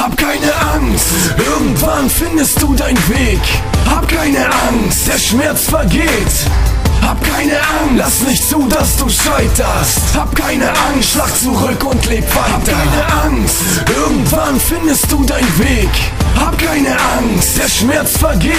Hab keine Angst, irgendwann findest du deinen Weg. Hab keine Angst, der Schmerz vergeht. Hab keine Angst, lass nicht zu, dass du scheiterst. Hab keine Angst, schlag zurück und leb weiter. Hab keine Angst, irgendwann findest du deinen Weg. Hab keine Angst, der Schmerz vergeht.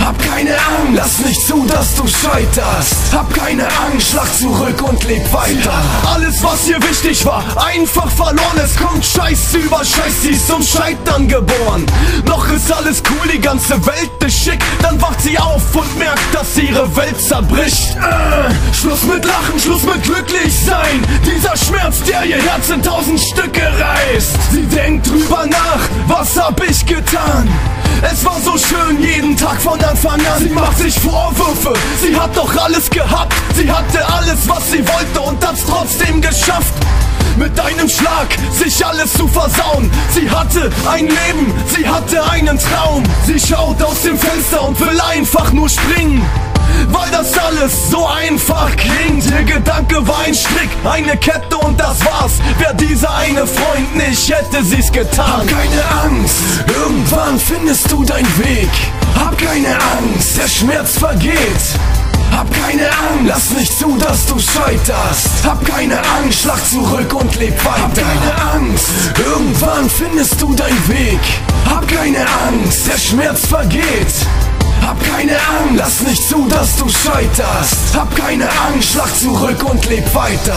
Hab keine Angst, lass nicht zu, dass du scheiterst. Hab keine Angst, schlag zurück und leb weiter. Alles, was hier wichtig war, einfach verloren. Es kommt Scheiß über Scheiß, sie ist zum Scheitern geboren. Noch ist alles cool, die ganze Welt ist schick. Dann wacht sie auf und merkt, dass ihre Welt zerbricht. Schluss mit Lachen, Schluss mit glücklich sein. Dieser Schmerz, der ihr Herz in 1000 Stücke reißt. Sie denkt drüber nach, was hab ich getan? Es war so schön, jeden Tag von Anfang an. Sie macht sich Vorwürfe, sie hat doch alles gehabt. Sie hatte alles, was sie wollte und hat's trotzdem geschafft. Mit einem Schlag sich alles zu versauen. Sie hatte ein Leben, sie hatte einen Traum. Sie schaut aus dem Fenster und will einfach nur springen, weil das alles so einfach klingt. Ihr Gedanke war ein Strick, eine Kette und das war's. Wär dieser eine Freund nicht, hätte sie's getan. Hab keine Angst, irgendwann findest du deinen Weg. Hab keine Angst, der Schmerz vergeht. Hab keine Angst, lass nicht zu, dass du scheiterst. Hab keine Angst, schlag zurück und leb weiter. Hab keine Angst, irgendwann findest du deinen Weg. Hab keine Angst, der Schmerz vergeht. Hab keine Angst, lass nicht zu, dass du scheiterst. Hab keine Angst, schlag zurück und leb weiter.